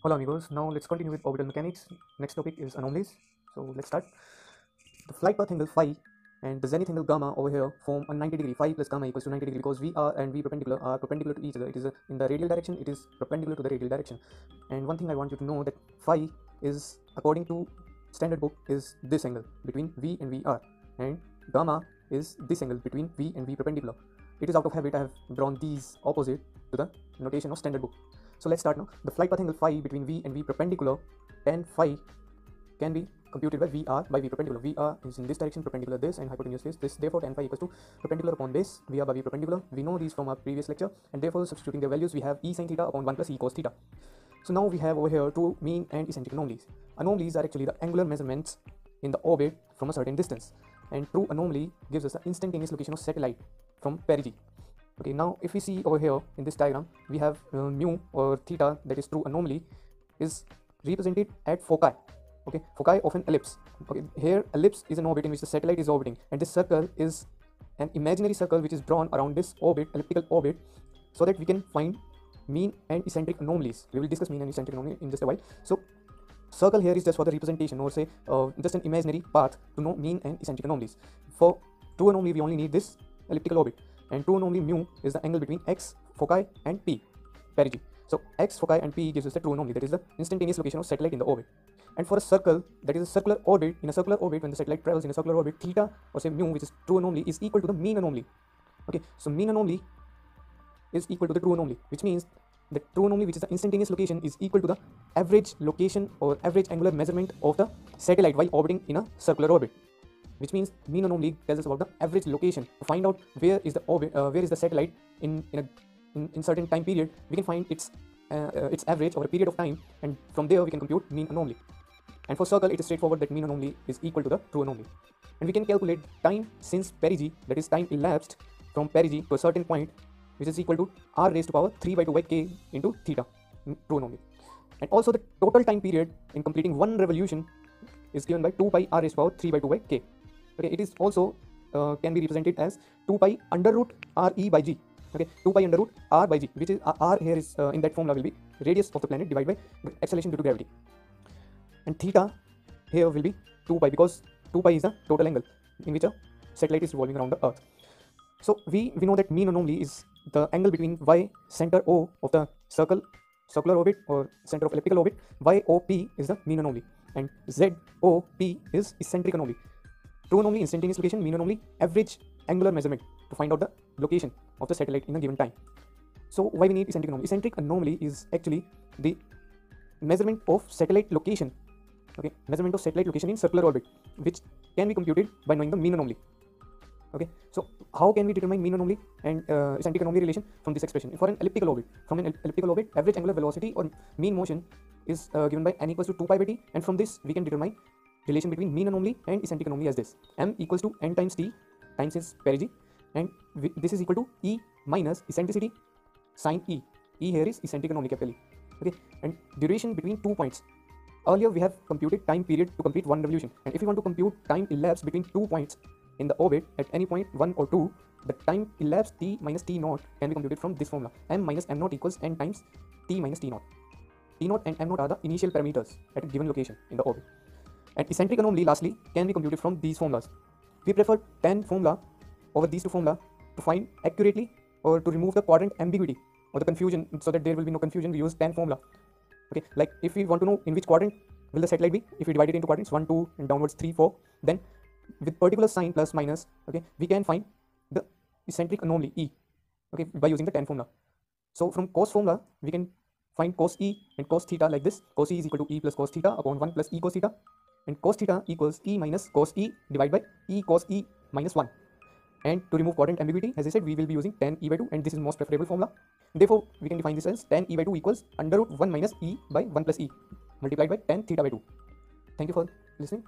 Hola amigos, now let's continue with orbital mechanics. Next topic is anomalies. So let's start. The flight path angle phi and the zenith angle gamma over here form a 90 degree. Phi plus gamma equals to 90 degree because VR and V perpendicular are perpendicular to each other. It is in the radial direction, it is perpendicular to the radial direction. And one thing I want you to know that phi is, according to standard book, is this angle between V and VR, and gamma is this angle between V and V perpendicular. It is out of habit I have drawn these opposite to the notation of standard book. So let's start now. The flight path angle phi between V and V perpendicular, tan phi, can be computed by VR by V perpendicular. VR is in this direction, perpendicular this, and hypotenuse this. Therefore, tan phi equals to perpendicular upon base, VR by V perpendicular. We know these from our previous lecture, and therefore substituting their values, we have E sin theta upon 1 plus E cos theta. So now we have over here two mean and eccentric anomalies. Anomalies are actually the angular measurements in the orbit from a certain distance, and true anomaly gives us the instantaneous location of satellite from perigee. Okay, now if we see over here in this diagram, we have mu or theta, that is true anomaly, is represented at foci. Okay, foci of an ellipse. Okay, here ellipse is an orbit in which the satellite is orbiting, and this circle is an imaginary circle which is drawn around this orbit, elliptical orbit, so that we can find mean and eccentric anomalies. We will discuss mean and eccentric anomaly in just a while. So circle here is just for the representation, or say just an imaginary path to know mean and eccentric anomalies. For true anomaly, we only need this elliptical orbit, and true anomaly mu is the angle between x foci and p perigee. So x foci and p gives us the true anomaly, that is the instantaneous location of satellite in the orbit. And for a circle, that is a circular orbit, in a circular orbit, when the satellite travels in a circular orbit, theta, or say mu, which is true anomaly, is equal to the mean anomaly. Okay, so mean anomaly is equal to the true anomaly, which means the true anomaly, which is the instantaneous location, is equal to the average location or average angular measurement of the satellite while orbiting in a circular orbit. Which means mean anomaly tells us about the average location. To find out where is the orbit, where is the satellite in certain time period, we can find its average over a period of time, and from there we can compute mean anomaly. And for circle, it is straightforward that mean anomaly is equal to the true anomaly. And we can calculate time since perigee, that is time elapsed from perigee to a certain point, which is equal to r raised to power 3 by 2 by k into theta, true anomaly. And also the total time period in completing one revolution is given by 2 pi r raised to power 3 by 2 by k. Okay, it is also can be represented as 2 pi under root r e by g. Okay, 2 pi under root r by g, which is r here is in that formula will be radius of the planet divided by acceleration due to gravity. And theta here will be 2 pi because 2 pi is the total angle in which a satellite is revolving around the earth. So we know that mean anomaly is the angle between y center O of the circular orbit or center of elliptical orbit. YOP is the mean anomaly, and ZOP is eccentric anomaly. True anomaly, instantaneous location; mean anomaly, average angular measurement to find out the location of the satellite in a given time. So why we need eccentric anomaly? Eccentric anomaly is actually the measurement of satellite location. Okay, measurement of satellite location in circular orbit, which can be computed by knowing the mean anomaly. Okay, so how can we determine mean anomaly and eccentric anomaly relation from this expression? For an elliptical orbit, from an elliptical orbit, average angular velocity or mean motion is given by n equals to 2 pi by t, and from this we can determine relation between mean anomaly and eccentric anomaly as this: m equals to n times t times its perigee, and this is equal to e minus eccentricity sine e. E here is eccentric anomaly, capital E. Okay, and duration between 2 points. Earlier we have computed time period to complete one revolution, and if we want to compute time elapsed between 2 points in the orbit at any point 1 or 2, the time elapsed t minus t naught can be computed from this formula: m minus m naught equals n times t minus t naught. T naught and m naught are the initial parameters at a given location in the orbit. And eccentric anomaly, lastly, can be computed from these formulas. We prefer tan formula over these two formula to find accurately or to remove the quadrant ambiguity or the confusion, so that there will be no confusion. We use tan formula. Okay, like if we want to know in which quadrant will the satellite be, if we divide it into quadrants 1, 2, and downwards 3, 4, then with particular sign plus minus, okay, we can find the eccentric anomaly E, okay, by using the tan formula. So from cos formula we can find cos E and cos theta like this: cos E is equal to E plus cos theta upon 1 plus E cos theta, and cos theta equals E minus cos E divided by E cos E minus 1. And to remove quadrant ambiguity, as I said, we will be using tan E by 2, and this is most preferable formula. Therefore we can define this as tan E by 2 equals under root 1 minus E by 1 plus E multiplied by tan theta by 2. Thank you for listening.